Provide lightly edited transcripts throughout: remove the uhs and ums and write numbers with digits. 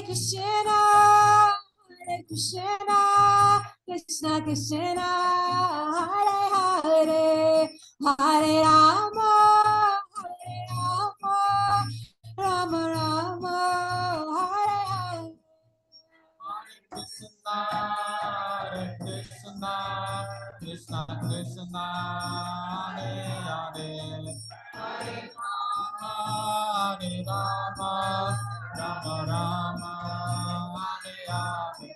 Krishna, Krishna Krishna, Hare Hare, Hare Rama, Rama Rama, Hare Hare. Krishna, Krishna, Krishna Krishna, Hare Hare, Hare Rama, Rama Rama, Hare Hare.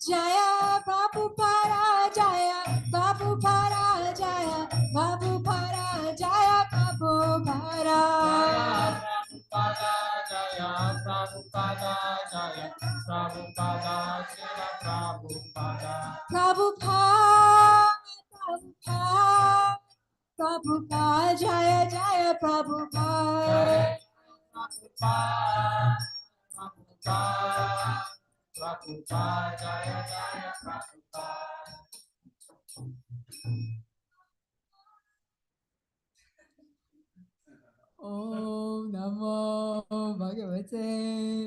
Jaya Prabhupada, Jaya Prabhupada, Jaya Prabhupada, Jaya Prabhupada. Prabhupada, Jaya Prabhupada, Jaya Prabhupada, Srila Prabhupada. Prabhupada, Prabhupada, Prabhupada, Jaya Jaya Prabhupada. Prabhupada, Prabhupada, Prabhupada, Jaya Jaya Prabhupada. Om Namo Bhagavate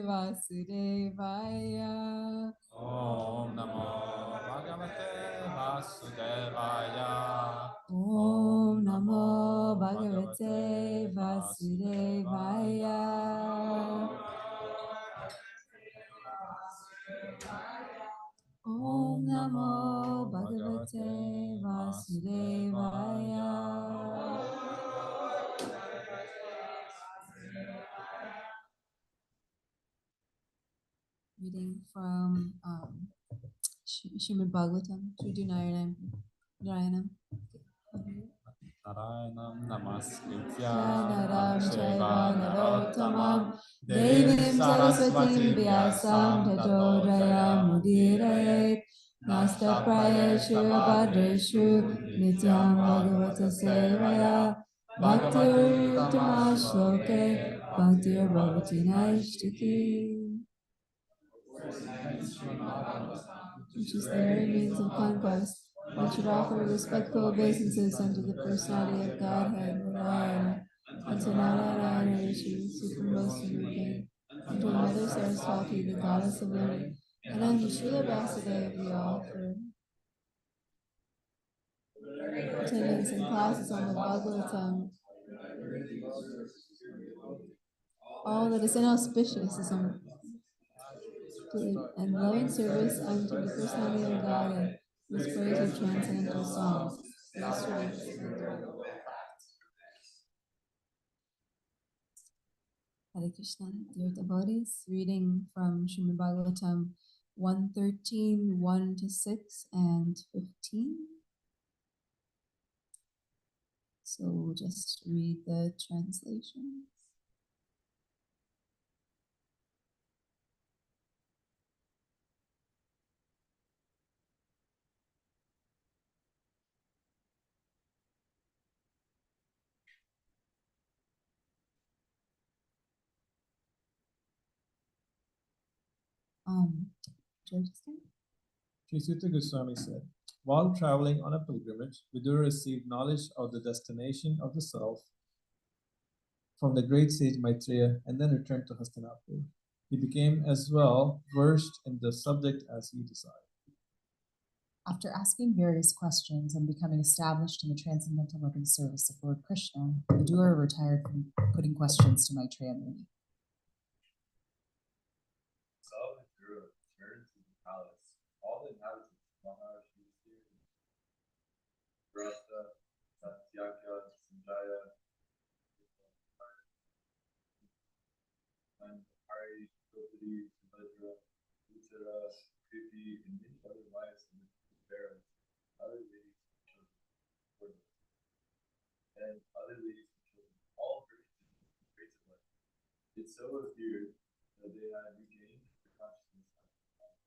Vasudevaya. Om Namo Bhagavate Vasudevaya. Om Namo Bhagavate Vasudevaya. Om Namo Bhagavate Vasudevaya. Reading from Srimad Bhagavatam, Sri Narayanam. Narayanam Namaskritya Naram Shaiva Chaiva Narottamam Narottamam Devim Devim Saraswatim Saraswatim Vyasam Vyasam Tato Tato Jayamudire Nasta Prayeshu Bhadreshu Nityam Bhagavata Sevaya Bhaktir Tamashloke Bhaktir Bhavati Naishtiki, which is the very means of conquest. One should offer respectful obeisances unto the personality of Godhead, Narayana, unto Narayana Rishi, supremest moving, unto Mother Saraswati, the goddess of learning, and unto Srila Vasudev we offer attendance and classes on the Bhagavatam. All that is inauspicious is and loving service unto the personality of Godhead, whose praise are transcendental songs. Yesterday was Hare Krishna, dear devotees, reading from Srimad Bhagavatam 113, 1 to 6 and 15. So we'll just read the translation. Sri Sutta Goswami said, while traveling on a pilgrimage, Vidura received knowledge of the destination of the self from the great sage Maitreya and then returned to Hastinapur. He became as well versed in the subject as he desired. After asking various questions and becoming established in the transcendental loving service of Lord Krishna, Vidura retired from putting questions to Maitreya Muni. So Vidura returned to the palace. All the inhabitants of Maharshi Rasta, Satyaka, Sanjaya, and Hari, Gopali, Subhadra, Uttara, Kripi, and many other wives and parents, other ladies and children, and other ladies and children, all very great of life. It so appeared that they had regained the consciousness of life.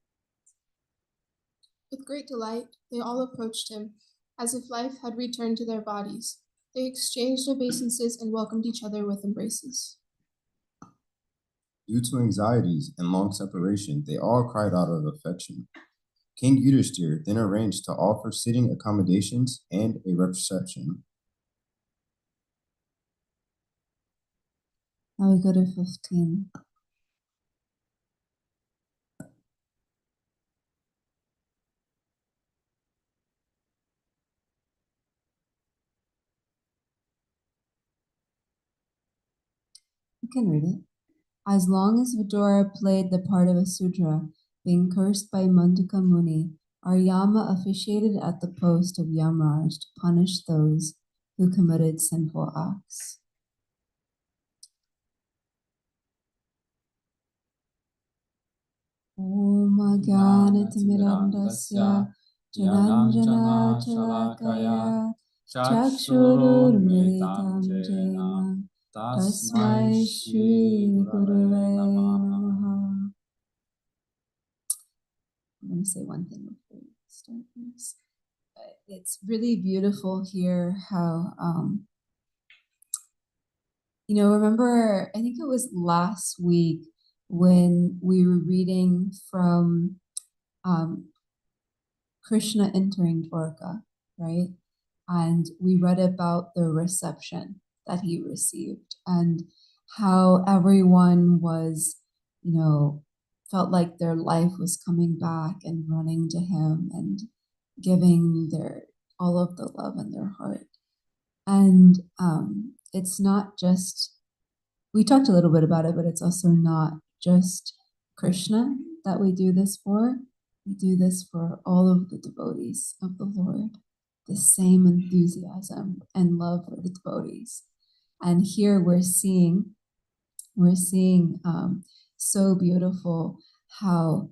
With great delight, they all approached him, as if life had returned to their bodies. They exchanged obeisances and welcomed each other with embraces. Due to anxieties and long separation, they all cried out of affection. King Yudhishthira then arranged to offer sitting accommodations and a reception. Now we go to 15. I can read it. As long as Vidura played the part of a Sudra, being cursed by Mandukya Muni, our Yama officiated at the post of Yamraj to punish those who committed sinful acts. Om Jnanatimirandasya Jananjana Chalakaya Chakshurunmilitam Jena Tasmai Shri Gurave Namaha. I'm going to say one thing before we start this. It's really beautiful here how, remember, I think it was last week when we were reading from Krishna entering Dwarka, right? And we read about the reception that he received and how everyone was, felt like their life was coming back and running to him and giving all of the love in their heart. And it's not just, we talked a little bit about it, but it's also not just Krishna that we do this for. We do this for all of the devotees of the Lord, the same enthusiasm and love for the devotees. And here we're seeing so beautiful how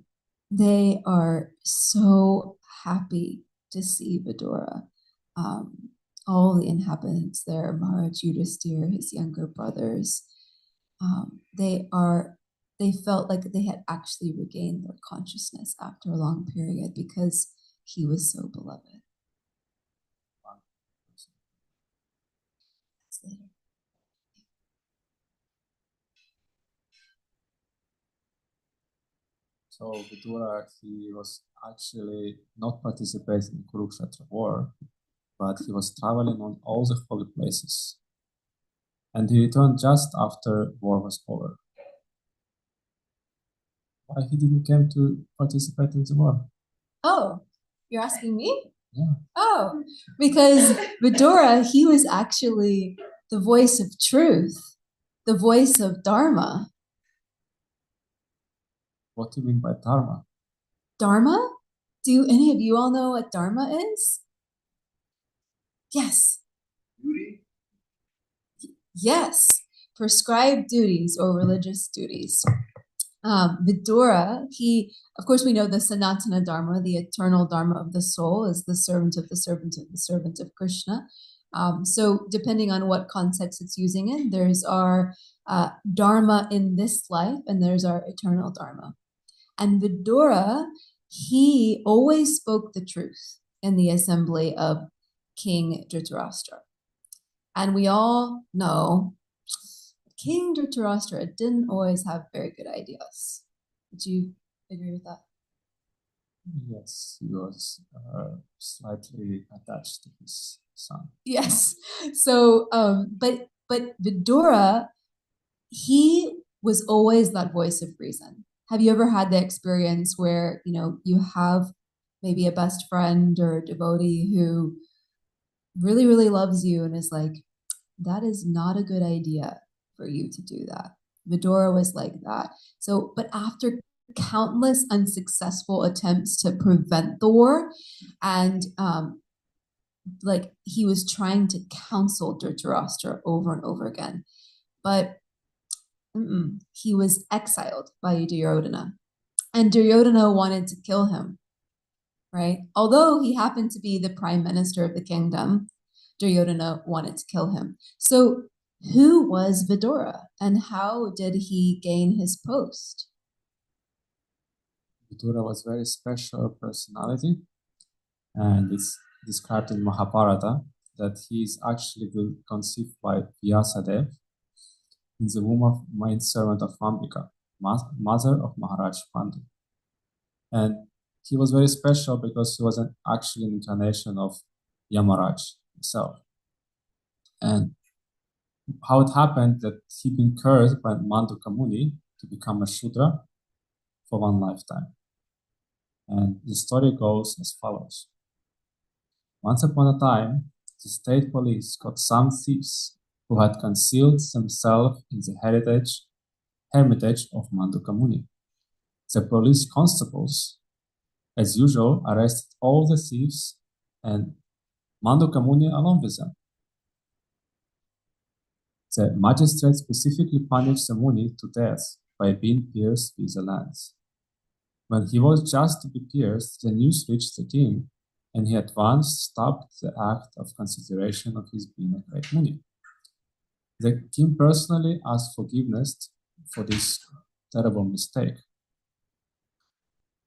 they are so happy to see Vidura. All the inhabitants there, Maharaj Yudhisthira, his younger brothers, they felt like they had actually regained their consciousness after a long period because he was so beloved. So Vidura, he was actually not participating in Kurukshetra war, but he was traveling on all the holy places. And he returned just after war was over. Why he didn't come to participate in the war? Oh, you're asking me? Yeah. Oh, because Vidura, he was actually the voice of truth, the voice of Dharma. What do you mean by Dharma? Dharma? Do any of you all know what Dharma is? Yes. Duty? Yes. Prescribed duties or religious duties. Vidura, of course, we know the Sanatana Dharma, the eternal Dharma of the soul, is the servant of the servant of the servant of Krishna. So depending on what context it's using in, there's our Dharma in this life, and there's our eternal Dharma. And Vidura, he always spoke the truth in the assembly of King Dhritarashtra. And we all know King Dhritarashtra didn't always have very good ideas. Would you agree with that? Yes, he was slightly attached to his son. Yes. So, but Vidura, he was always that voice of reason. Have you ever had the experience where, you have maybe a best friend or a devotee who really, really loves you and is like, that is not a good idea for you to do that. Vidura was like that. So, but after countless unsuccessful attempts to prevent the war, and he was trying to counsel Dhritarashtra over and over again, but he was exiled by Duryodhana, and Duryodhana wanted to kill him, right? Although he happened to be the prime minister of the kingdom, Duryodhana wanted to kill him. So who was Vidura and how did he gain his post? Vidura was a very special personality, and it's described in Mahabharata that he is actually conceived by Vyasadeva in the womb of maid servant of Ambika, mother of Maharaj Pandu. And he was very special because he was actually an incarnation of Yamaraj himself. And how it happened that he'd been cursed by Mandukya Muni to become a Shudra for one lifetime. And the story goes as follows. Once upon a time, the state police caught some thieves who had concealed himself in the hermitage of Mandukamuni. The police constables, as usual, arrested all the thieves and Mandukamuni along with them. The magistrate specifically punished the Muni to death by being pierced with a lance. When he was just to be pierced, the news reached the king, and he at once stopped the act of consideration of his being a great Muni. The king personally asked forgiveness for this terrible mistake.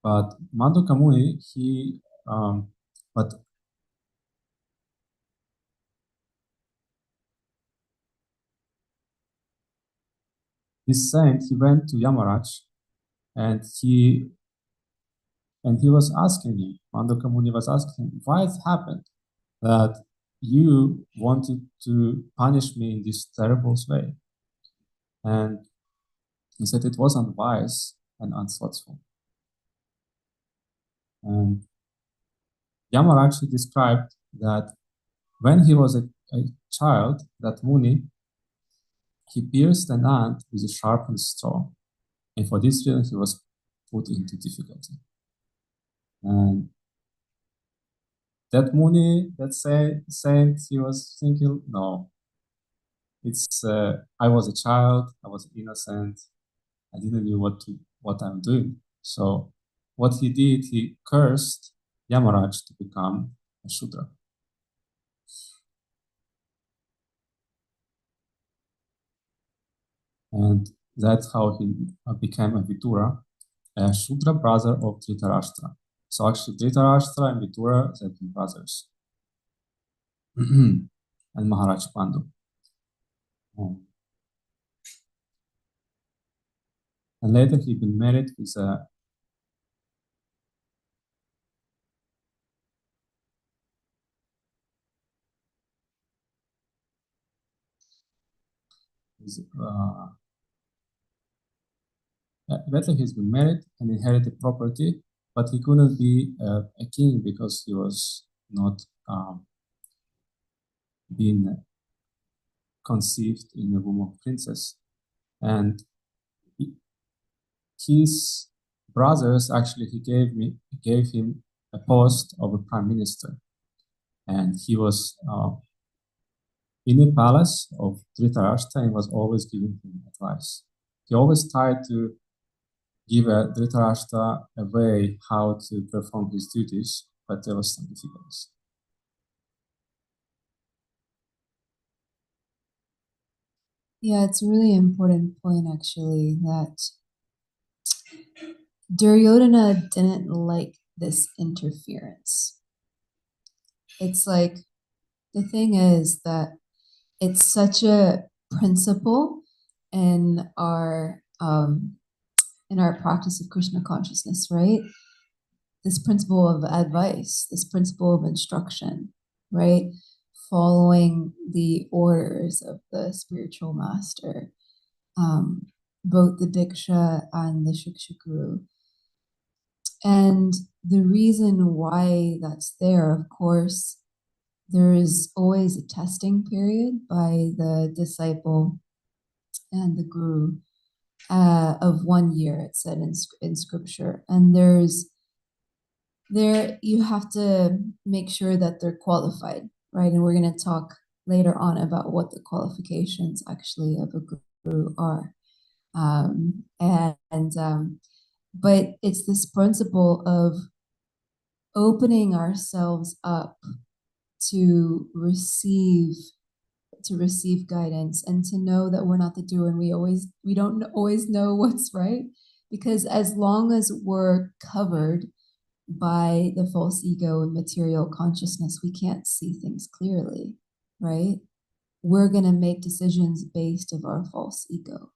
But Mandukamuni, but this saint, he went to Yamaraj, and he was asking him, Mandukamuni was asking him, why it happened that you wanted to punish me in this terrible way? And he said it was unwise and unthoughtful. And Yamaraj described that when he was a child, that Muni, he pierced an ant with a sharpened straw. And for this reason, he was put into difficulty. And that Muni, that saint, he was thinking, no, it's I was a child, I was innocent, I didn't know what I'm doing. So what he did, he cursed Yamaraj to become a Shudra. And that's how he became a Vidura, a Shudra brother of Dhritarashtra. So actually Dhritarashtra and Vidura, they've been brothers. And Maharaj Pandu. And later he been married with a later he's been married and inherited property, but he couldn't be a king because he was not being conceived in the womb of princess. And his brothers actually gave him a post of a prime minister, and he was in the palace of Dhritarashtra and was always giving him advice. He always tried to give Dhritarashtra a way how to perform his duties, but there was some difficulties. Yeah, it's a really important point actually that Duryodhana didn't like this interference. It's like, the thing is that it's such a principle in our practice of Krishna consciousness, right? This principle of advice, this principle of instruction, right? Following the orders of the spiritual master, both the Diksha and the Shikshaguru. And the reason why that's there, of course, there is always a testing period by the disciple and the guru of 1 year, it said in scripture. And you have to make sure that they're qualified, right? And we're going to talk later on about what the qualifications actually of a guru are. But it's this principle of opening ourselves up to receive guidance and to know that we're not the doer, and we don't always know what's right, because as long as we're covered by the false ego and material consciousness, we can't see things clearly, right? We're going to make decisions based of our false ego.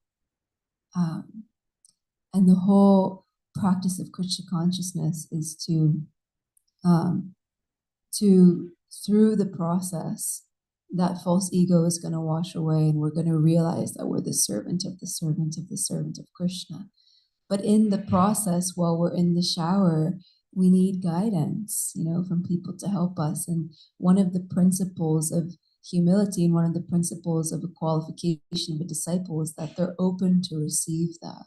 And the whole practice of Krishna consciousness is to through the process, that false ego is going to wash away, and we're going to realize that we're the servant of the servant of the servant of Krishna. But in the process, while we're in the shower, we need guidance, from people to help us. And one of the principles of humility, and one of the principles of a qualification of a disciple is that they're open to receive that.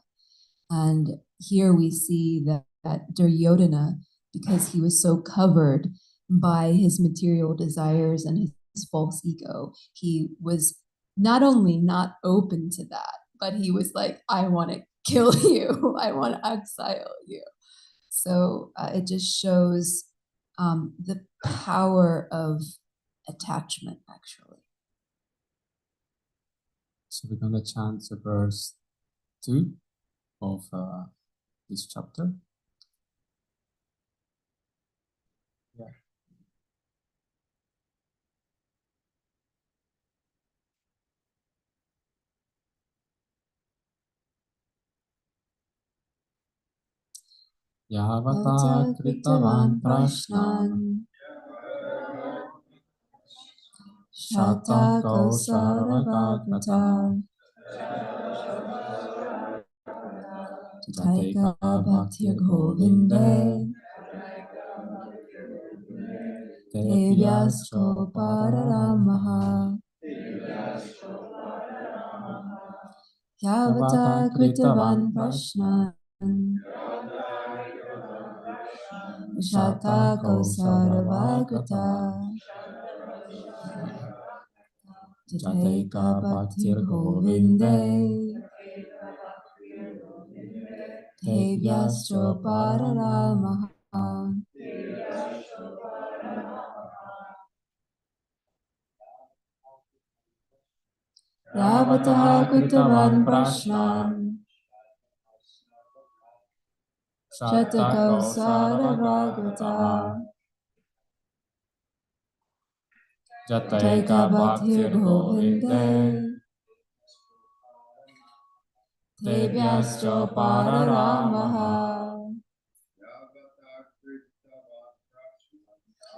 And here we see that Duryodhana, because he was so covered by his material desires and his false ego, he was not only not open to that, but he was like, I want to kill you. I want to exile you. So it just shows the power of attachment, actually. So we're gonna chant the verse 2 of this chapter. Yeah. Yavata kritavan prashnan Shatako Saravagata Taika Bhaktir Govinde Devyasco Pararamaha Yavata Kritavan Prashnan Shatako Saravagata Taika Bhaktir Govinde Devyasco Pararamaha Yavataha Kritavan Prashnan Shatako Saravagata Jataika Bhaktir Govinde Devyasco Pararamaha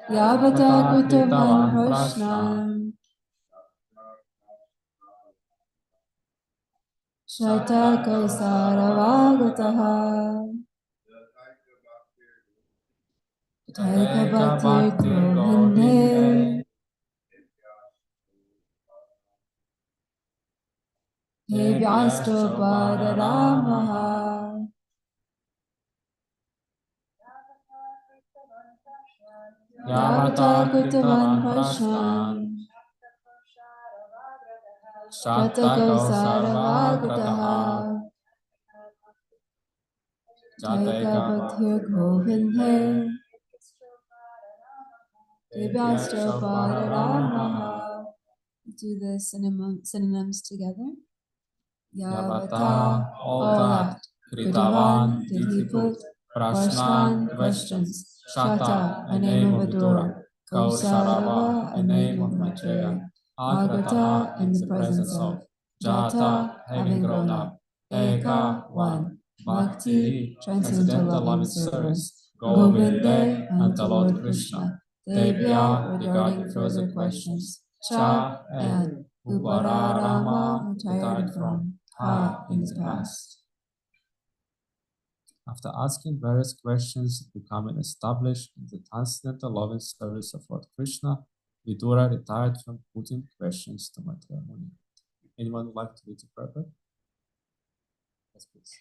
Yavata Kritavan Prashnan Shatako Saravagataha Taika Bhaktir Govinde Devyasto Pararamaha Yavata Kritavan Prashnan Shatako Saravagataha Taika Bhaktir Govinde Devyasto Pararamaha. Do the synonyms together. Yavata, all that. Kritavan, did he put? Prashnan, questions. Shata, a name of Vidura. Kausarava, a name of Maitreya. Agrata, in the presence of. Jata, having grown up. Eka, one. Bhakti, transcendental loving service. Govinde, unto Lord Krishna. Devya, regarding further questions. Cha, and Upararama, retired from. Ha, in the past. After asking various questions, becoming established in the transcendental loving service of Lord Krishna, Vidura retired from putting questions to Maitreya Muni. Anyone would like to read the prayer? Yes, please.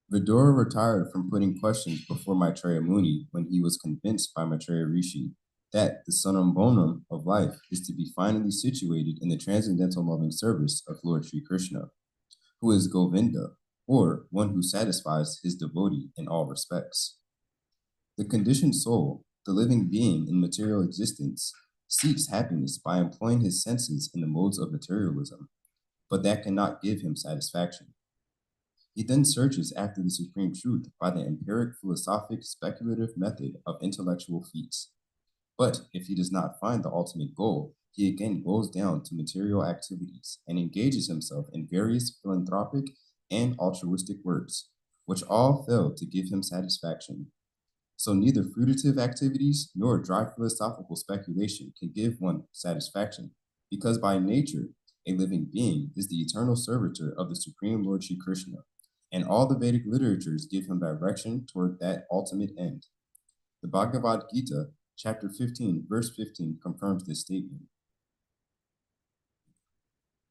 Vidura retired from putting questions before Maitreya Muni when he was convinced by Maitreya Rishi that the summum bonum of life is to be finally situated in the transcendental loving service of Lord Sri Krishna, who is Govinda, or one who satisfies his devotee in all respects. The conditioned soul, the living being in material existence, seeks happiness by employing his senses in the modes of materialism, but that cannot give him satisfaction. He then searches after the supreme truth by the empiric, philosophic, speculative method of intellectual feats. But if he does not find the ultimate goal, he again goes down to material activities and engages himself in various philanthropic and altruistic works, which all fail to give him satisfaction. So neither fruitive activities nor dry philosophical speculation can give one satisfaction, because by nature, a living being is the eternal servitor of the Supreme Lord Shri Krishna, and all the Vedic literatures give him direction toward that ultimate end. The Bhagavad Gita, chapter 15, verse 15, confirms this statement.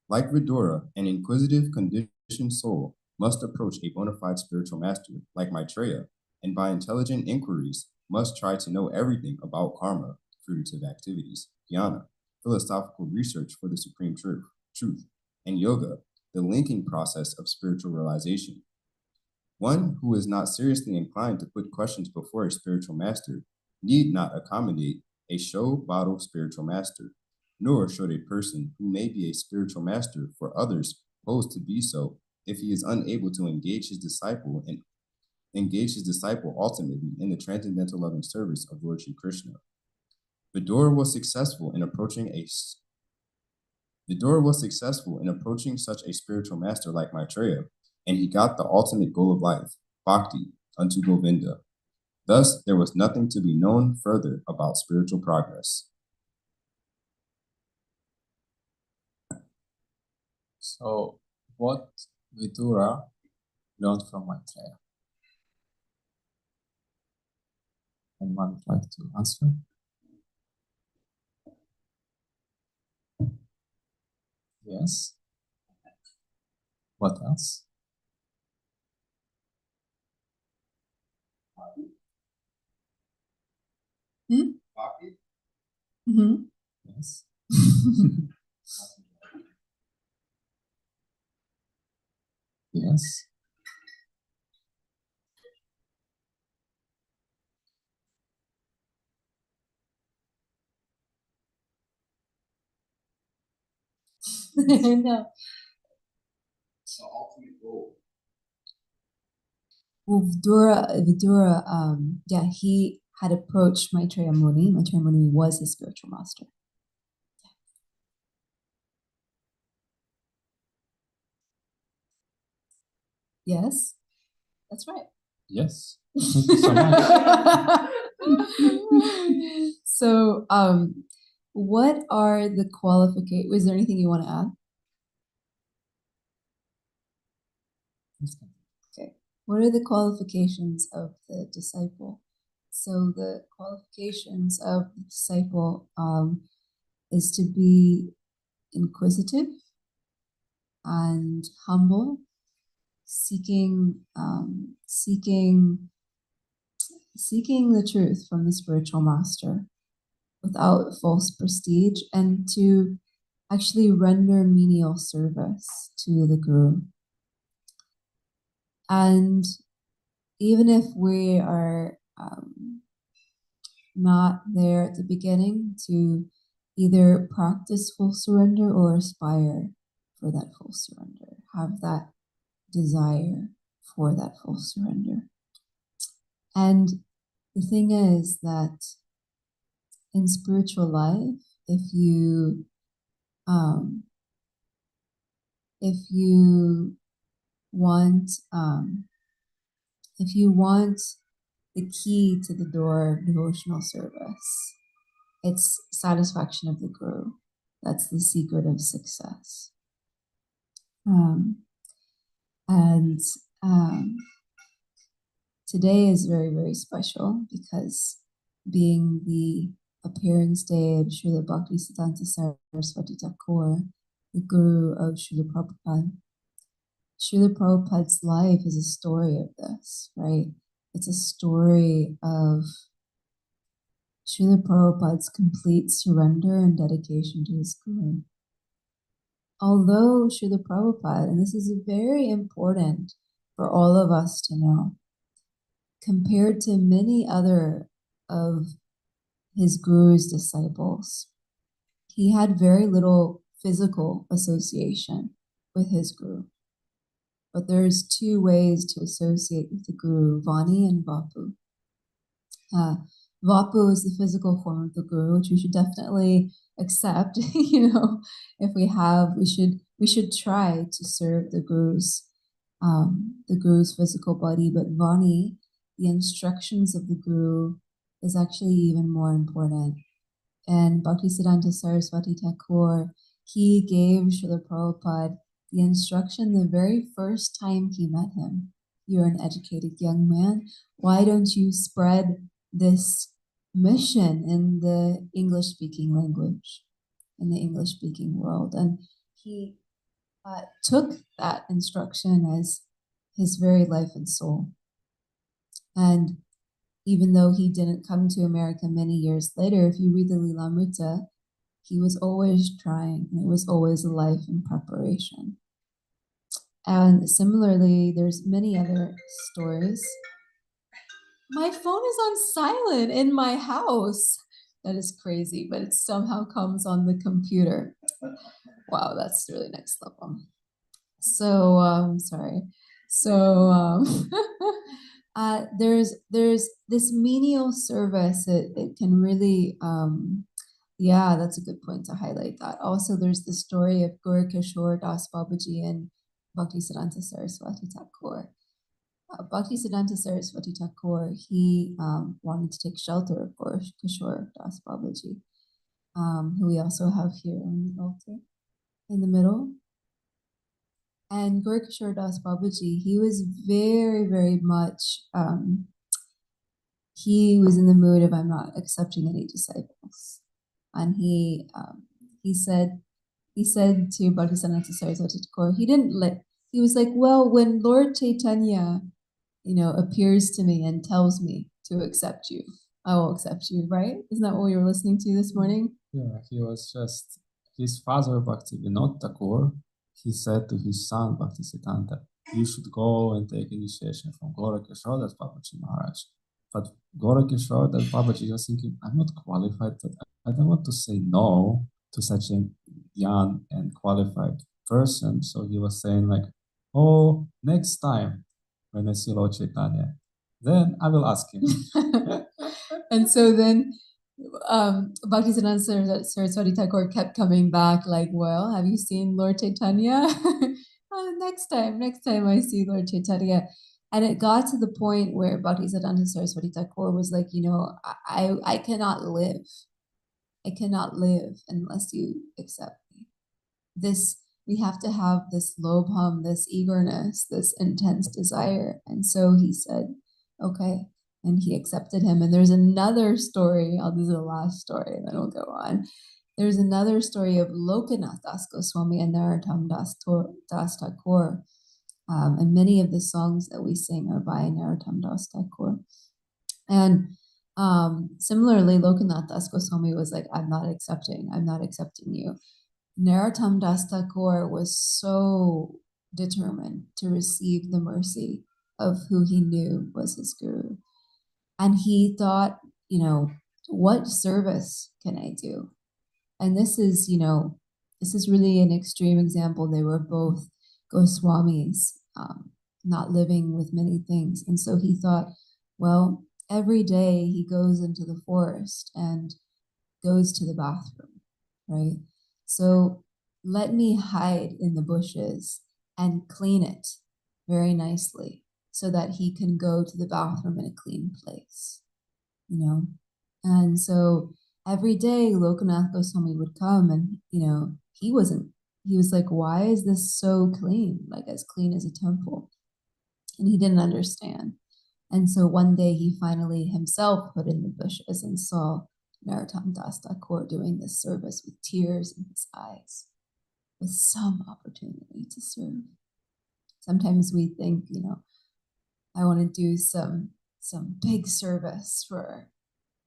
Like Vidura, an inquisitive, conditioned soul must approach a bona fide spiritual master like Maitreya, and by intelligent inquiries must try to know everything about karma, fruitive activities, jnana, philosophical research for the supreme truth, and yoga, the linking process of spiritual realization. One who is not seriously inclined to put questions before a spiritual master need not accommodate a show bottle spiritual master, nor should a person who may be a spiritual master for others pose to be so if he is unable to engage his disciple ultimately in the transcendental loving service of Lord Shri Krishna. Vidura was successful in approaching such a spiritual master like Maitreya, and he got the ultimate goal of life, bhakti, unto Govinda. Thus, there was nothing to be known further about spiritual progress. So, what Vidura learned from Maitreya? Anyone would like to answer? Yes. What else? Bhakti? Mm-hmm. Yes. Yes. No. The ultimate goal. Well, Vidura, yeah, he had approached Maitreya Muni. Maitreya Muni was his spiritual master. Yes, that's right. Yes. Thank you so much. So, what are the qualifications? Was there anything you want to add? Okay. What are the qualifications of the disciple? So the qualifications of the disciple is to be inquisitive and humble, seeking the truth from the spiritual master without false prestige, and to actually render menial service to the guru. And even if we are not there at the beginning, to either practice full surrender or aspire for that full surrender, have that desire for that full surrender. And the thing is that in spiritual life, if you want the key to the door of devotional service, it's satisfaction of the guru. That's the secret of success. Today is very, very special because being the appearance day of Srila Bhaktisiddhanta Saraswati Thakur, the guru of Srila Prabhupada. Srila Prabhupada's life is a story of this, right? It's a story of Srila Prabhupada's complete surrender and dedication to his guru. Although Srila Prabhupada, and this is very important for all of us to know, compared to many other of his guru's disciples, he had very little physical association with his guru. But there's two ways to associate with the guru, Vani and Vapu. Vapu is the physical form of the guru, which we should definitely accept. If we have, we should try to serve the guru's physical body. But Vani, the instructions of the guru, is actually even more important. And Bhaktisiddhanta Saraswati Thakur, he gave Srila Prabhupada the instruction the very first time he met him. You're an educated young man. Why don't you spread this mission in the English-speaking language, in the English-speaking world. And he took that instruction as his very life and soul. And even though he didn't come to America many years later, if you read the Lilamrita, he was always trying, and it was always a life in preparation. And similarly, there's many other stories. My phone is on silent in my house. That is crazy, but it somehow comes on the computer. Wow, that's really next level. So, sorry. So, there's this menial service. It can really, yeah, that's a good point to highlight that. Also, there's the story of Gaurikishore Das Babaji and Bhaktisiddhanta Saraswati Thakur. Bhaktisiddhanta Saraswati Thakur, he wanted to take shelter of Gaurikishore Das Babaji, who we also have here on the altar in the middle. And Gaurikishore Das Babaji, he was very, very much, he was in the mood of, I'm not accepting any disciples. And he said to Bhaktisiddhanta Saraswati Thakur, he was like, well, when Lord Chaitanya, appears to me and tells me to accept you, I will accept you, right? Isn't that what we were listening to this morning? Yeah, he was just his father, Bhaktivinoda Thakur. He said to his son, Bhaktisiddhanta, you should go and take initiation from Gorakishore Das Babaji Maharaj. But Gorakishore Das Babaji was thinking, I'm not qualified, but I don't want to say no to such a young and qualified person. So he was saying like, oh, next time when I see Lord Chaitanya, then I will ask him. And so then Bhaktisiddhanta Saraswati Thakur kept coming back like, well, have you seen Lord Chaitanya? Next time I see Lord Chaitanya. And it got to the point where Bhaktisiddhanta Saraswati Thakur was like, I cannot live. I cannot live unless you accept me. We have to have this lobham, this eagerness, this intense desire. And so he said, okay. And he accepted him. And there's another story, I'll do the last story, and then we'll go on. There's another story of Lokanath Das Goswami and Narottam Das Thakur. And many of the songs that we sing are by Narottam Das Thakur. And similarly, Lokanath Das Goswami was like, I'm not accepting you. Narottam Das Thakur was so determined to receive the mercy of who he knew was his guru. And he thought, what service can I do? And this is really an extreme example. They were both Goswamis, not living with many things. And so he thought, well, every day he goes into the forest and goes to the bathroom, right? So let me hide in the bushes and clean it very nicely so that he can go to the bathroom in a clean place, And so every day Lokanath Goswami would come and, he was like, why is this so clean? Like as clean as a temple. And he didn't understand. And so one day he finally himself put in the bushes and saw Narottam Das Thakur doing this service with tears in his eyes, with some opportunity to serve. Sometimes we think, I want to do some big service for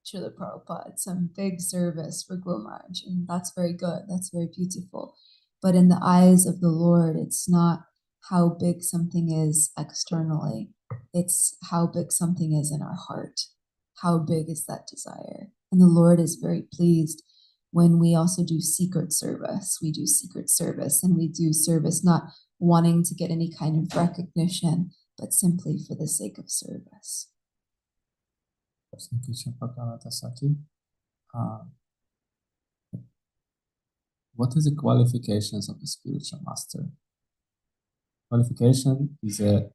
Srila Prabhupada, some big service for Guru Maharaj, and that's very good, that's very beautiful. But in the eyes of the Lord, it's not how big something is externally, it's how big something is in our heart. How big is that desire? And the Lord is very pleased when we also do secret service. We do secret service, and we do service not wanting to get any kind of recognition, but simply for the sake of service. Thank you, Campakalata Sati. What is the qualifications of a spiritual master? Qualification is a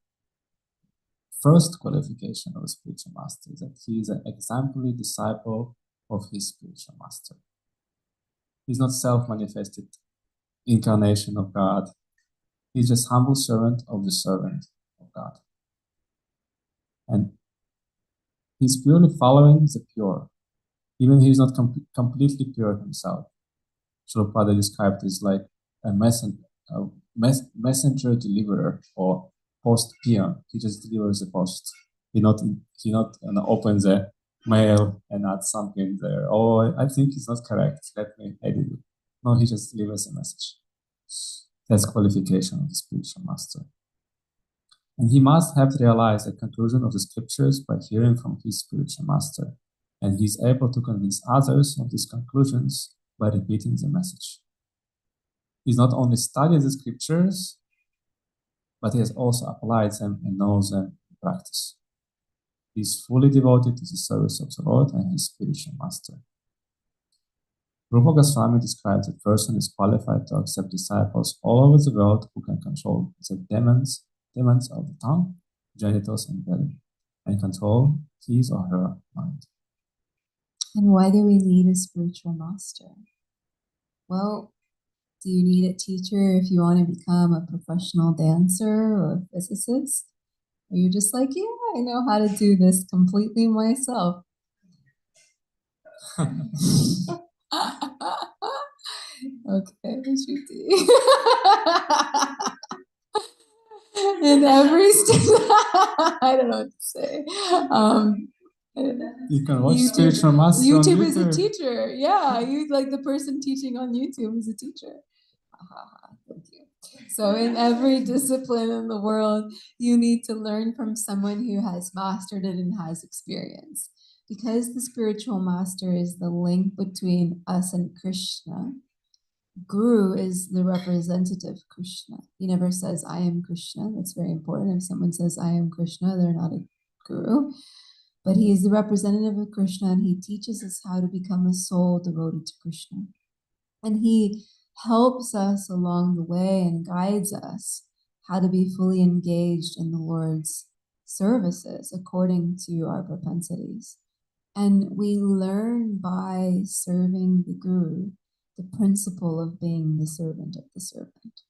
first qualification of a spiritual master is that he is an exemplary disciple of his spiritual master. He's not self-manifested incarnation of God. He's just humble servant of the servant of God. And He's purely following the pure. Even he is not completely pure himself. Srila Prabhupada described this like a messenger deliverer or post peon. He just delivers the post. He not opens the mail and adds something there. Oh, I think it's not correct. Let me edit it. No, he just delivers a message. That's qualification of the spiritual master. And he must have realized the conclusion of the scriptures by hearing from his spiritual master. And he is able to convince others of these conclusions by repeating the message. He's not only studied the scriptures, but he has also applied them and knows them in practice. He's fully devoted to the service of the Lord and his spiritual master. Rupa Goswami describes a person is qualified to accept disciples all over the world who can control the demons of the tongue, genitals, and belly, and control his or her mind. And why do we need a spiritual master? Well, do you need a teacher if you want to become a professional dancer or a physicist? Or you're just like, yeah, I know how to do this completely myself. Okay, Shruti. In every I don't know what to say. You can watch spiritual master YouTube on is a YouTube. teacher. Yeah, you like the person teaching on YouTube is a teacher. Thank you. So in every discipline in the world, you need to learn from someone who has mastered it and has experience. Because the spiritual master is the link between us and Krishna, Guru is the representative Krishna. He never says, I am Krishna. That's very important. If someone says, I am Krishna, they're not a guru. But he is the representative of Krishna, and he teaches us how to become a soul devoted to Krishna. And he helps us along the way and guides us how to be fully engaged in the Lord's services according to our propensities. And we learn by serving the Guru the principle of being the servant of the servant.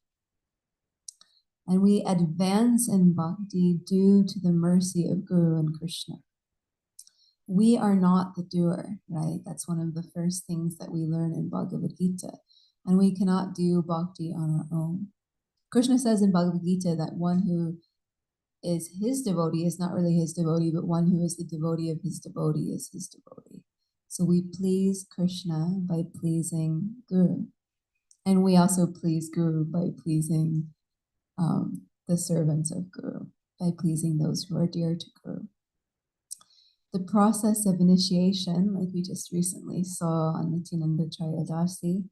And we advance in bhakti due to the mercy of Guru and Krishna. We are not the doer, right? That's one of the first things that we learn in Bhagavad Gita. And we cannot do bhakti on our own. Krishna says in Bhagavad Gita that one who is his devotee is not really his devotee, but one who is the devotee of his devotee is his devotee. So we please Krishna by pleasing Guru. And we also please Guru by pleasing the servants of Guru, by pleasing those who are dear to Guru. The process of initiation, like we just recently saw on Nityananda Trayodasi,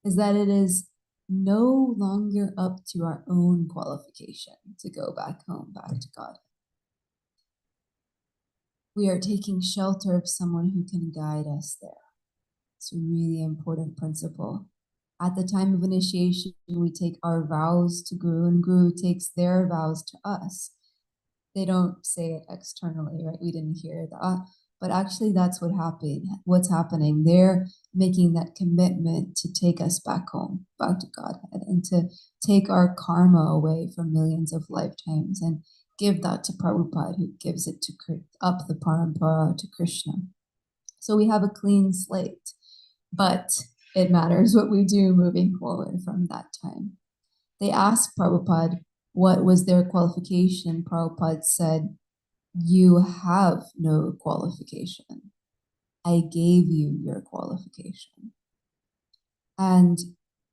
is that it is no longer up to our own qualification to go back home, back to God. We are taking shelter of someone who can guide us there. It's a really important principle. At the time of initiation, we take our vows to Guru, and Guru takes their vows to us. They don't say it externally, right? We didn't hear that. But actually, that's what's happening. They're making that commitment to take us back home, back to Godhead, and to take our karma away from millions of lifetimes and give that to Prabhupada, who gives it to up the parampara to Krishna. So we have a clean slate, but it matters what we do moving forward from that time. They asked Prabhupada what was their qualification. Prabhupada said, you have no qualification. I gave you your qualification. And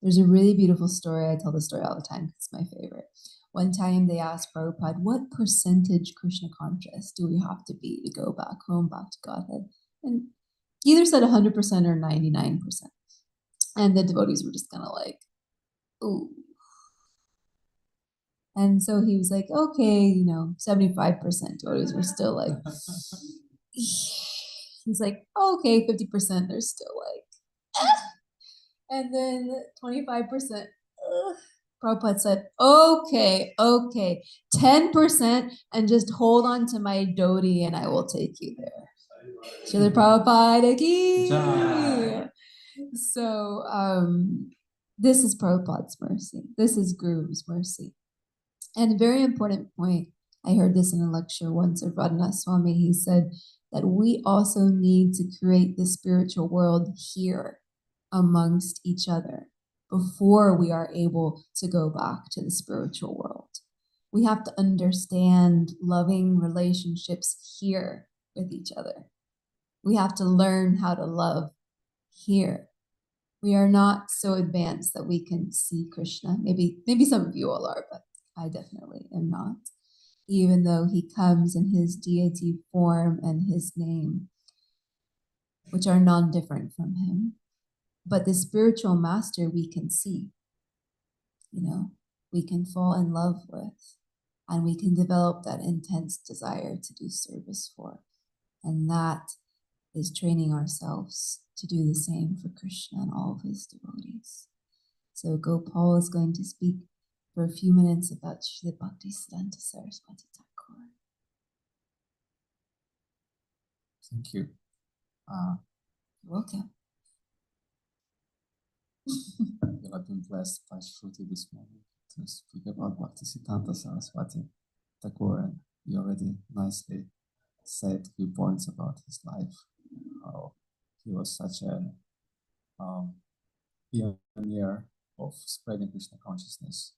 there's a really beautiful story. I tell the story all the time because it's my favorite. One time they asked Prabhupada, what percentage Krishna conscious do we have to be to go back home, back to Godhead? And he either said 100% or 99%. And the devotees were just kind of like, ooh. And so he was like, okay, 75% devotees were still like, he's like, okay, 50%, they're still like, and then 25%, Prabhupada said, okay, 10%, and just hold on to my dhoti and I will take you there. Srila Prabhupada ki. So this is Prabhupada's mercy. This is Guru's mercy. And a very important point, I heard this in a lecture once of Radhanath Swami. He said that we also need to create the spiritual world here amongst each other before we are able to go back to the spiritual world. We have to understand loving relationships here with each other. We have to learn how to love here. We are not so advanced that we can see Krishna. Maybe some of you all are, but I definitely am not. Even though he comes in his deity form and his name, which are non-different from him. But the spiritual master we can see, we can fall in love with, and we can develop that intense desire to do service for. And that is training ourselves to do the same for Krishna and all of his devotees. So Gopal is going to speak for a few minutes about Srila Bhaktisiddhanta Saraswati Thakur. Thank you. You're welcome. I've been blessed by Shruti this morning to speak about Bhaktisiddhanta Saraswati Thakur, and you already nicely said a few points about his life. How he was such a pioneer of spreading Krishna consciousness.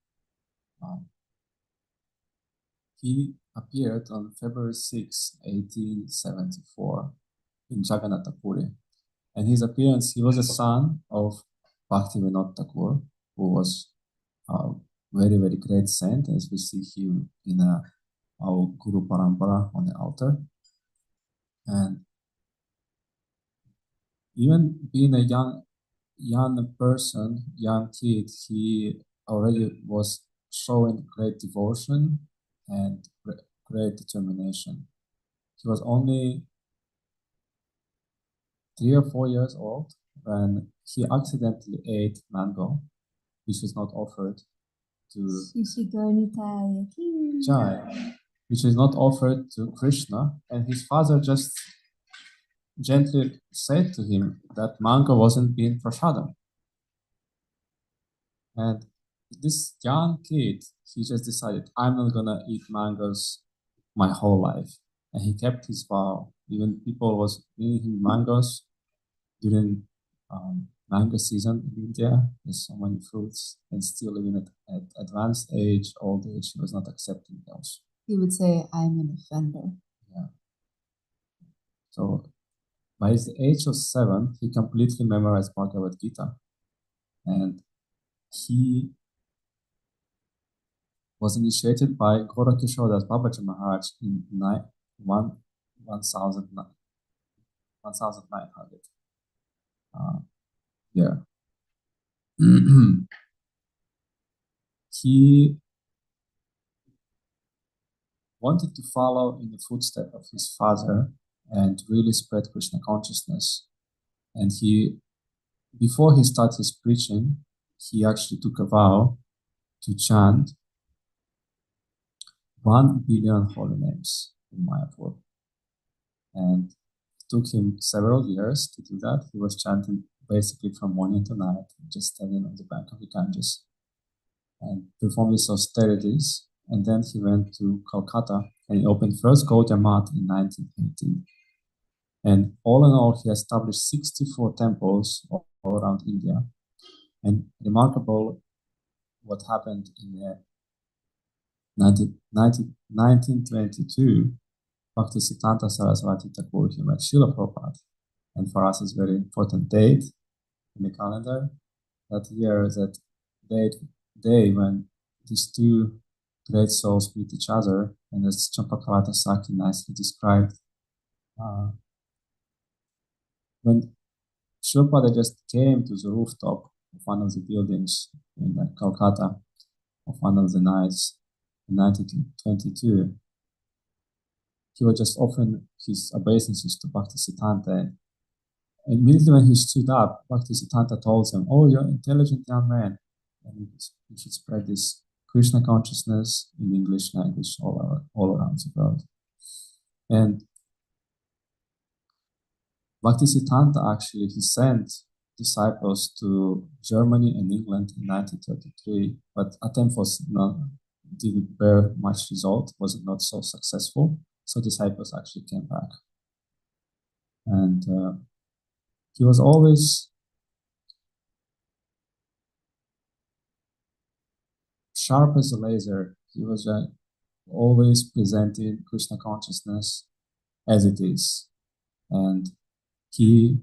He appeared on February 6, 1874 in Jagannath Puri. And his appearance, he was a son of Bhaktivinoda Thakur, who was a very, very great saint, as we see him in our Guru Parampara on the altar. And even being a young person, young kid, he already was showing great devotion and great determination. He was only 3 or 4 years old when he accidentally ate mango, which was not offered to Jai, which is not offered to Krishna, and his father just gently said to him that mango wasn't being prasadam. And this young kid, he just decided, I'm not gonna eat mangoes my whole life. And he kept his vow. Even people was giving him mangoes during mango season in India. There's so many fruits, and still even at advanced age, old age, he was not accepting those. He would say, I'm an offender. Yeah. So by the age of 7, he completely memorized Bhagavad Gita. And he was initiated by Gorakishodas Babaji Maharaj in 1900. Yeah. He wanted to follow in the footsteps of his father and really spread Krishna consciousness. And before he started his preaching, he actually took a vow to chant 1 billion holy names in Mayapur. And it took him several years to do that. He was chanting basically from morning to night, just standing on the bank of the Ganges and performed his austerities. And then he went to Calcutta and he opened first Gaudiya Math in 1918. And all in all, he established 64 temples all around India. And remarkable what happened in 1922, Bhaktisiddhanta Saraswati Thakur, he met Srila Prabhupada. And for us, it's a very important date in the calendar. That year, that day when these two great souls meet each other, and as Campakalata Saki nicely described, when Srila Prabhupada just came to the rooftop of one of the buildings in Calcutta of one of the nights in 1922, he was just offering his obeisances to Bhaktisiddhanta. And immediately when he stood up, Bhaktisiddhanta told him, oh, you're an intelligent young man, and you should spread this Krishna consciousness in the English language all around the world. And Bhaktisiddhanta actually, he sent disciples to Germany and England in 1933, but attempt didn't bear much result, was not so successful. So disciples actually came back. And he was always sharp as a laser. He was always presenting Krishna consciousness as it is. And he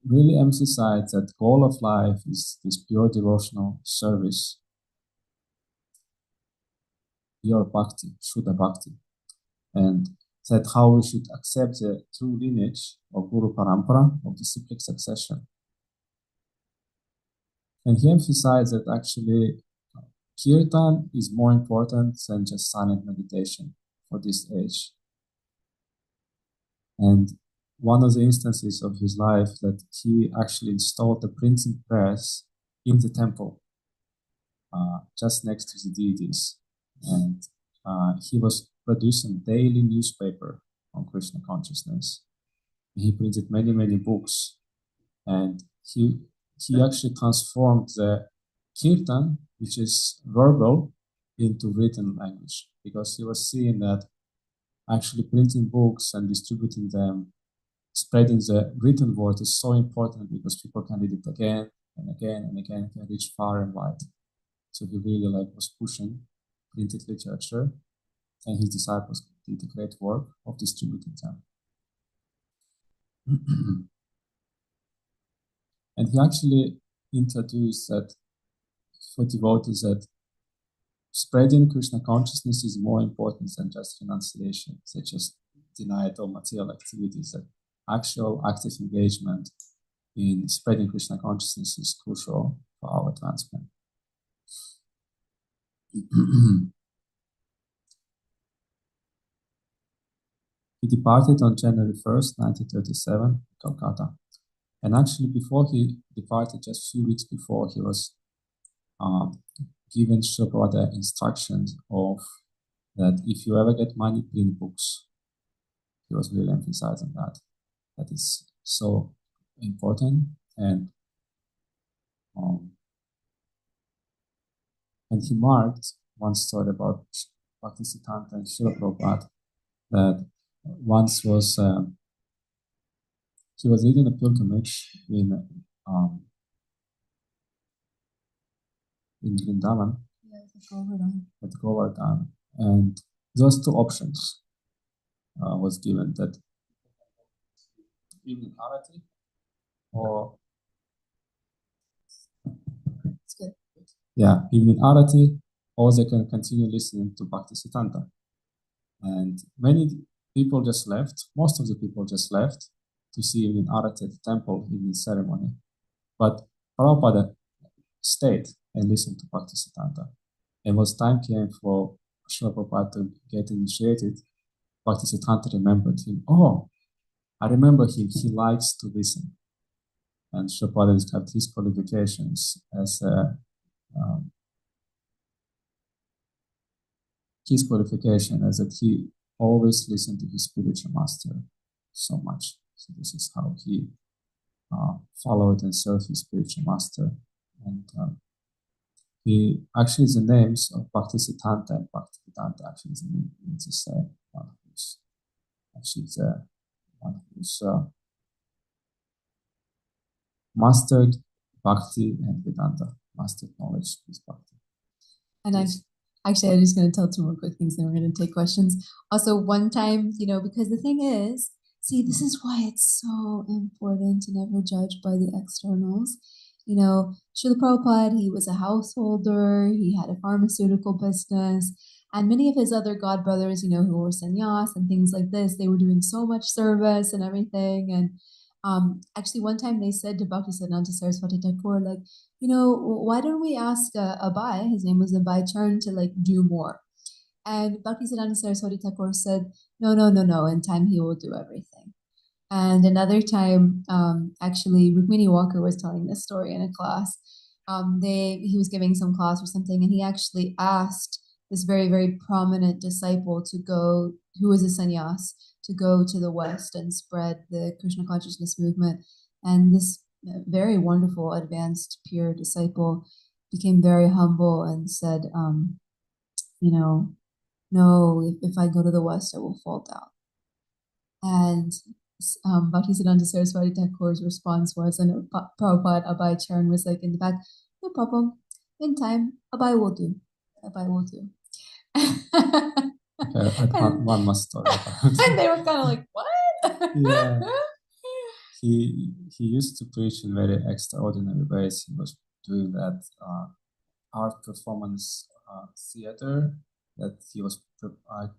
really emphasized that the goal of life is this pure devotional service, pure bhakti, Shuddha bhakti, and said how we should accept the true lineage of Guru Parampara, of the cyclic succession. And he emphasized that actually Kirtan is more important than just silent meditation for this age. And one of the instances of his life that he actually installed the printing press in the temple, just next to the deities. And he was producing daily newspaper on Krishna consciousness. He printed many, many books. And he actually transformed the kirtan, which is verbal, into written language, because he was seeing that actually printing books and distributing them, spreading the written word is so important because people can read it again and again and again, can reach far and wide. So he really was pushing printed literature, and his disciples did the great work of distributing them. And he actually introduced that for devotees that spreading Krishna consciousness is more important than just renunciation, such as denial of material activities, that actual active engagement in spreading Krishna consciousness is crucial for our advancement. He departed on January 1st, 1937, Calcutta. And actually, before he departed, just a few weeks before, he was given Prabhupada instructions of that if you ever get money, print books. He was really emphasizing that. That is so important. And he marked one story about Bhaktisiddhanta and Srila Prabhupada that once was he was leading a pilgrimage in Vrindavan, at Govardhan, and those two options was given, that evening arati or evening arati, or they can continue listening to Bhaktisiddhanta. And many people just left, most of the people just left to see evening arati at the temple, evening ceremony. But Prabhupada stayed and listened to Bhaktisiddhanta. And when time came for Srila Prabhupada to get initiated, Bhaktisiddhanta remembered him. Oh, I remember him, he likes to listen. And Srila Prabhupada described his qualifications as that he always listened to his spiritual master so much. So this is how he followed and served his spiritual master. And he actually, the names of Bhaktisiddhanta and Bhaktivedanta actually means the same. One who's actually the one who's mastered Bhakti and Vedanta, mastered knowledge is Bhakti. And I'm just going to tell two more quick things, then we're going to take questions. Also, one time, because the thing is, see, this is why it's so important to never judge by the externals. Srila Prabhupada, he was a householder, he had a pharmaceutical business, and many of his other god brothers, who were sannyas and things like this, they were doing so much service and everything. And actually, one time they said to Bhaktisiddhanta Saraswati Thakur, why don't we ask Abai, his name was Abai Charan, to do more? And Bhaktisiddhanta Saraswati Thakur said, no, in time he will do everything. And another time, actually, Rukmini Walker was telling this story in a class. He was giving some class or something, and he actually asked this very, very prominent disciple to go, who was a sannyas, to go to the West and spread the Krishna consciousness movement. And this very wonderful, advanced, pure disciple became very humble and said, no, if I go to the West, I will fall down. And Bhaktisiddhanta Saraswati Thakur's response was, and Prabhupada Abhay Charan was like in the back, no problem, in time, Abhay will do. Abhay will do. Okay, I can't, one more story about it. And they were kind of like, what? Yeah. He used to preach in very extraordinary ways. He was doing that art performance theater, that he was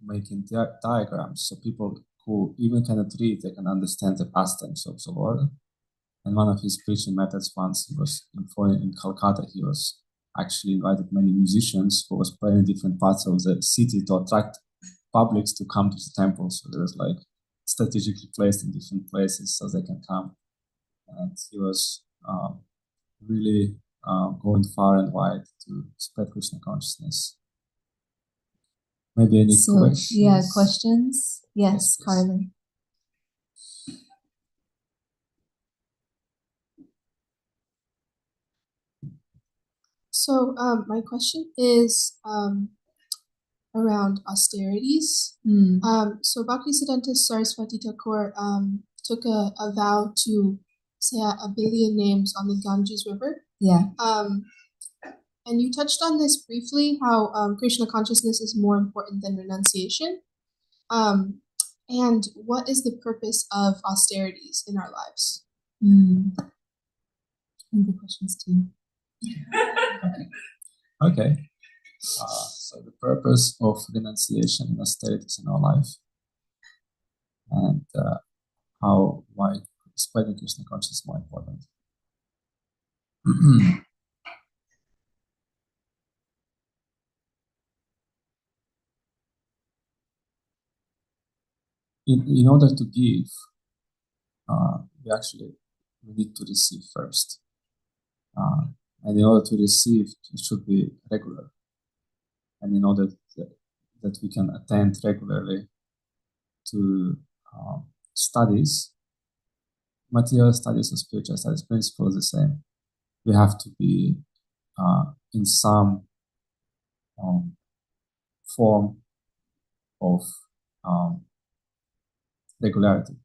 making diagrams so people who even cannot read, they can understand the pastimes of the Lord. And one of his preaching methods, once he was in Calcutta, he was actually invited many musicians who was playing in different parts of the city to attract publics to come to the temple. So there was like strategically placed in different places so they can come. And he was really going far and wide to spread Krishna consciousness. Maybe any questions? Yeah, questions? Yes, Yes, please. Carly. So my question is around austerities. So Bhaktisiddhanta Saraswati Thakur took a vow to say a billion names on the Ganges River. Yeah. And you touched on this briefly, how Krishna consciousness is more important than renunciation. And what is the purpose of austerities in our lives? Good questions too. Okay. So the purpose of renunciation and austerities in our life, and why spreading Krishna consciousness is more important. In order to give, we need to receive first. And in order to receive, it should be regular. And in order that we can attend regularly to studies, material studies or spiritual studies, principle is the same. We have to be in some form of regularity.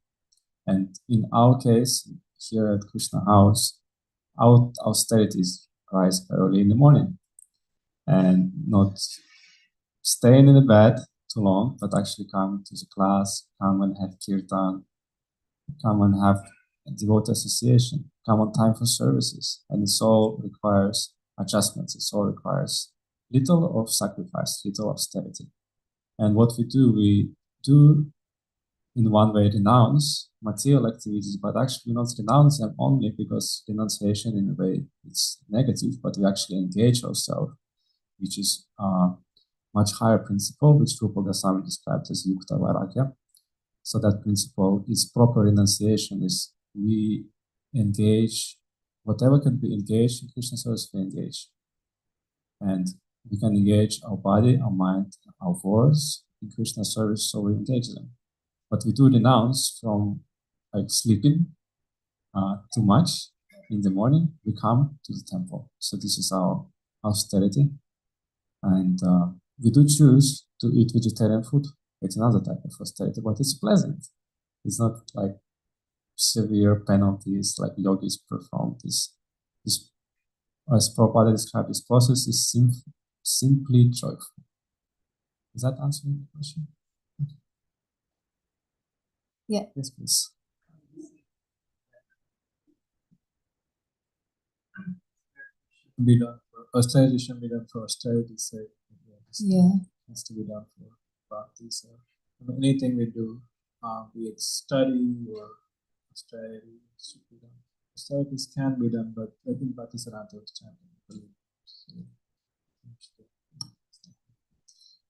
And in our case, here at Krishna House, our austerities rise early in the morning and not staying in the bed too long, but actually come to the class, come and have kirtan, come and have a devotee association, come on time for services. And it all requires adjustments. It all requires little of sacrifice, little austerity. And what we do in one way renounce material activities, but actually not renounce them only because renunciation in a way it's negative, but we actually engage ourselves, which is a much higher principle, which Rupa Goswami described as Yukta Vairagya. So that principle is proper renunciation, is we engage, whatever can be engaged in Krishna service, we engage. And we can engage our body, our mind, our words in Krishna service, so we engage them. But we do renounce from like sleeping too much in the morning. We come to the temple. So this is our austerity. And we do choose to eat vegetarian food. It's another type of austerity, but it's pleasant. It's not like severe penalties like yogis perform. This as Prabhupada described, this process is simply joyful. Is that answering the question? Okay. Yeah. Yes, please. Be done for austerity should be done for austerity's sake. Yeah. It has to be done for bhakti. So anything we do, be it study or austerity, should be done. Austerities can be done, but I think Bhaktisiddhanta was chanting.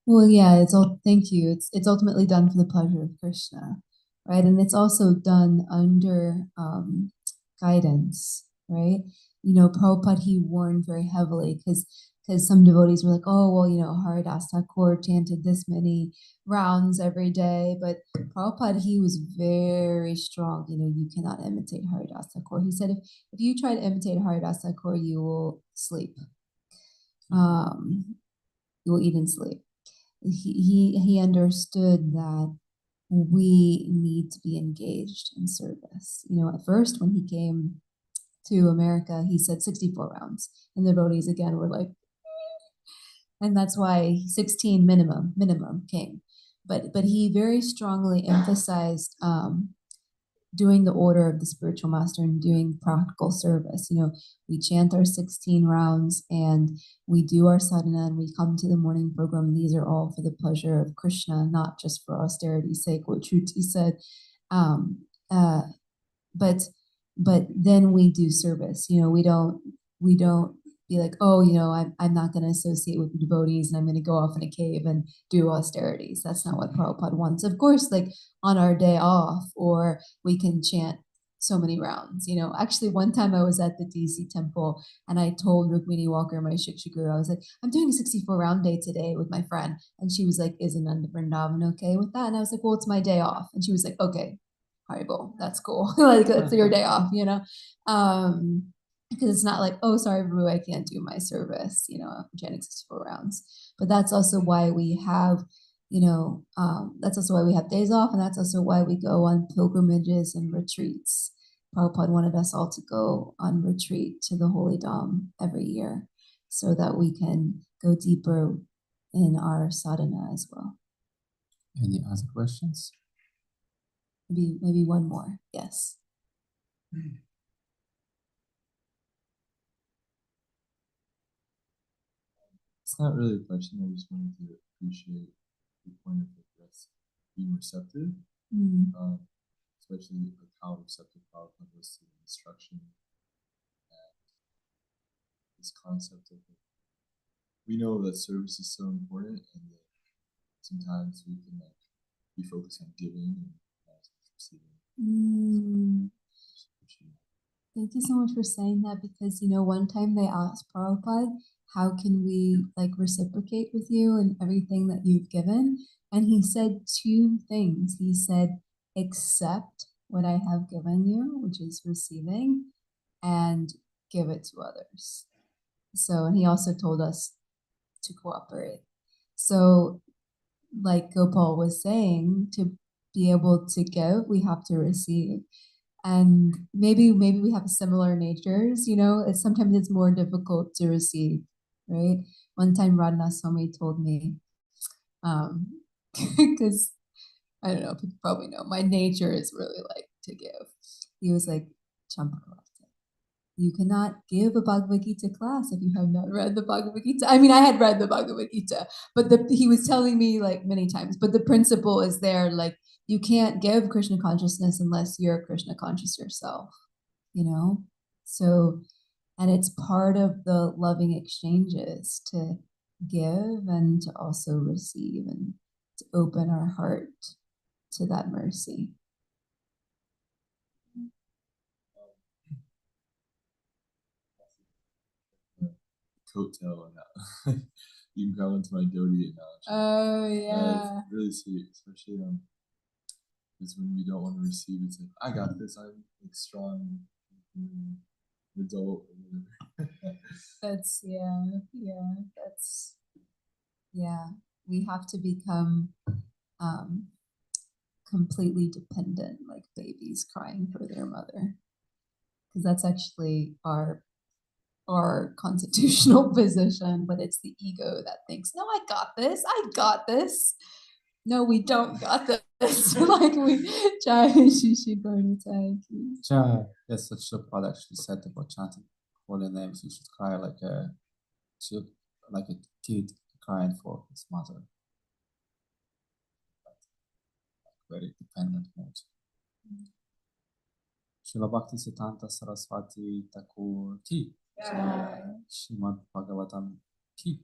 Well, yeah, thank you. It's ultimately done for the pleasure of Krishna, right? And it's also done under guidance, right? You know, Prabhupada, he warned very heavily because some devotees were like, oh, well, you know, Haridas Thakur chanted this many rounds every day. But Prabhupada, he was very strong. You know, you cannot imitate Haridas Thakur. He said, if you try to imitate Haridas Thakur, you will sleep. You will eat and sleep. He understood that we need to be engaged in service. You know, at first when he came to America, he said 64 rounds, and the devotees again were like, and that's why 16 minimum came. But he very strongly emphasized doing the order of the spiritual master and doing practical service. You know, we chant our 16 rounds and we do our sadhana and we come to the morning program. These are all for the pleasure of Krishna, not just for austerity's sake, what Shruti said. But then we do service. You know, we don't be like, oh, you know, I'm not going to associate with the devotees and I'm going to go off in a cave and do austerities. That's not what Prabhupada wants. Of course, like on our day off, or we can chant so many rounds. You know, actually, one time I was at the DC temple and I told Rukmini Walker, my Shiksha guru, I was like, I'm doing a 64 round day today with my friend. And she was like, isn't Nanda Vrindavan okay with that? And I was like, well, it's my day off. And she was like, okay, Haribo, that's cool. Like, that's your day off, you know? Because it's not like, oh, sorry, Rue, I can't do my service, you know, chanting 64 rounds. But that's also why we have, you know, that's also why we have days off, and that's also why we go on pilgrimages and retreats. Prabhupada wanted us all to go on retreat to the Holy Dham every year so that we can go deeper in our sadhana as well. Any other questions? Maybe one more, yes. It's not really a question. I just wanted to appreciate the point of this being receptive, especially like how receptive Prabhupada was to the instruction and this concept of it. We know that service is so important, and that sometimes we can like be focused on giving and not receiving. Thank you so much for saying that, because, you know, one time they asked Prabhupada, how can we like reciprocate with you and everything that you've given? And he said two things. He said, accept what I have given you, which is receiving, and give it to others. So, and he also told us to cooperate. So, like Gopal was saying, to be able to give, we have to receive. And maybe we have similar natures, you know, sometimes it's more difficult to receive, right? One time Radhanath Swami told me, because I don't know, people probably know, my nature is really like to give. He was like, Campakalata, you cannot give a Bhagavad Gita class if you have not read the Bhagavad Gita. I mean, I had read the Bhagavad Gita, but he was telling me like many times, but the principle is there, like, you can't give Krishna consciousness unless you're Krishna conscious yourself, you know? So, and it's part of the loving exchanges to give and to also receive and to open our heart to that mercy. Coattail and you can grab into my Dodi analogy. Oh yeah. It's really sweet, especially because when we don't want to receive, it's like, I got this, I'm like strong, adult. That's we have to become completely dependent, like babies crying for their mother, because that's actually our constitutional position, but it's the ego that thinks, no, I got this. No, we don't got this. Like we Jai Shishi Garnitai. Yes, such a product actually said about chanting holy names. You should cry like a kid crying for his mother. Very dependent mode. Srila Bhakti Siddhanta Saraswati Thakur ki. Srimad Bhagavatam ki.